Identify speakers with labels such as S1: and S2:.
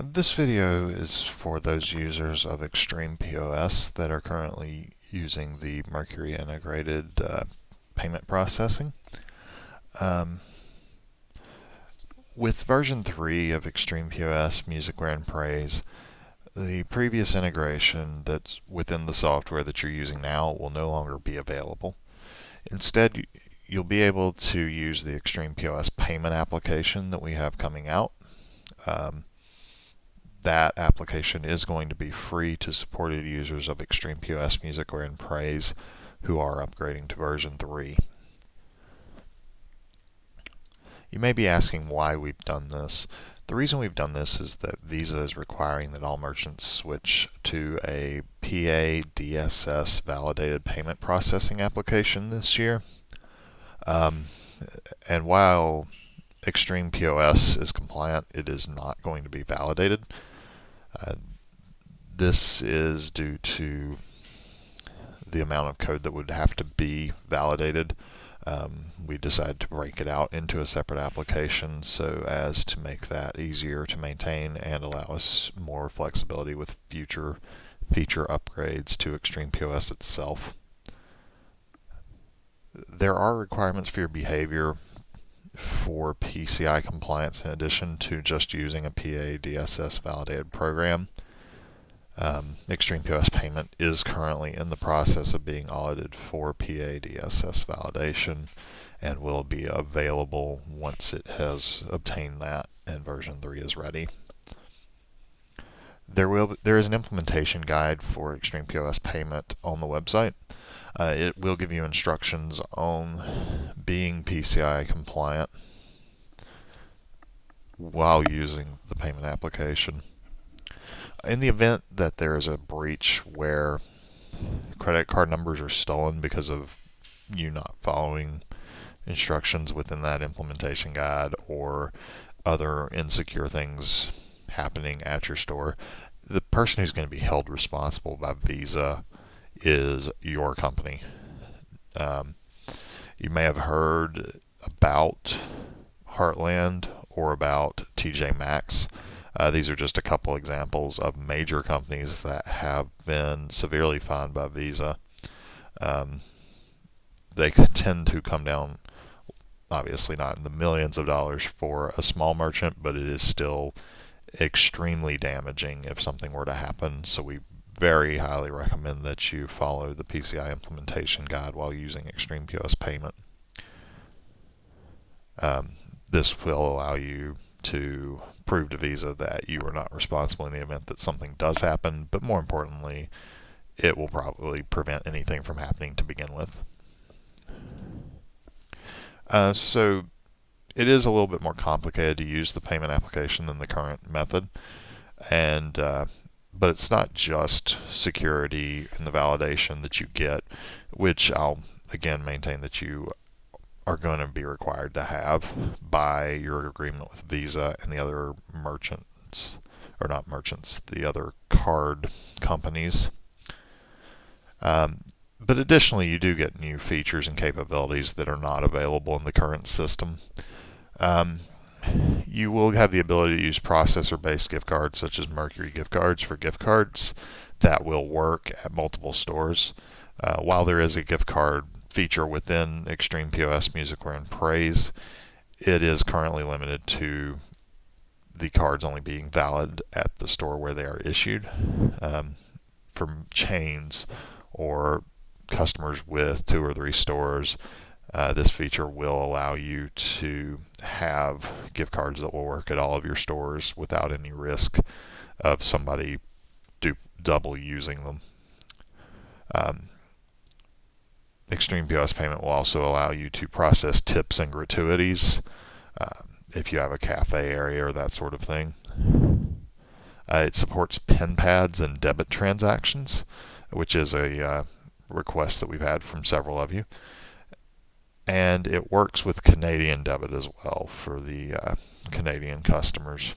S1: This video is for those users of Extreme POS that are currently using the Mercury integrated payment processing. With version 3 of Extreme POS, Musicware, and Praiz, the previous integration that's within the software that you're using now will no longer be available. Instead, you'll be able to use the Extreme POS Payment application that we have coming out. That application is going to be free to supported users of Extreme POS, Musicware, and Praiz who are upgrading to version 3. You may be asking why we've done this. The reason we've done this is that Visa is requiring that all merchants switch to a PA-DSS validated payment processing application this year. And while Extreme POS is compliant, it is not going to be validated. This is due to the amount of code that would have to be validated. We decided to break it out into a separate application so as to make that easier to maintain and allow us more flexibility with future feature upgrades to Extreme POS itself. There are requirements for your behavior for PCI compliance in addition to just using a PA-DSS validated program. Extreme POS Payment is currently in the process of being audited for PA-DSS validation and will be available once it has obtained that and version 3 is ready. There is an implementation guide for Extreme POS Payment on the website. It will give you instructions on being PCI compliant while using the payment application. In the event that there is a breach where credit card numbers are stolen because of you not following instructions within that implementation guide or other insecure things happening at your store, the person who's going to be held responsible by Visa is your company. You may have heard about Heartland or about TJ Maxx. These are just a couple examples of major companies that have been severely fined by Visa. They tend to come down, obviously not in the millions of dollars for a small merchant, but it is still extremely damaging if something were to happen. So we very highly recommend that you follow the PCI implementation guide while using Extreme POS Payment. This will allow you to prove to Visa that you are not responsible in the event that something does happen, but more importantly, it will probably prevent anything from happening to begin with. So it is a little bit more complicated to use the payment application than the current method, and but it's not just security and the validation that you get, which I'll again maintain that you are going to be required to have by your agreement with Visa and the other merchants, or not merchants, the other card companies. But additionally, you do get new features and capabilities that are not available in the current system. You will have the ability to use processor-based gift cards such as Mercury gift cards for gift cards that will work at multiple stores. While there is a gift card feature within Extreme POS, Musicware, and Praiz, it is currently limited to the cards only being valid at the store where they are issued. For chains or customers with 2 or 3 stores, this feature will allow you to have gift cards that will work at all of your stores without any risk of somebody double using them. Extreme POS Payment will also allow you to process tips and gratuities if you have a cafe area or that sort of thing. It supports pen pads and debit transactions, which is a request that we've had from several of you. And it works with Canadian debit as well for the Canadian customers.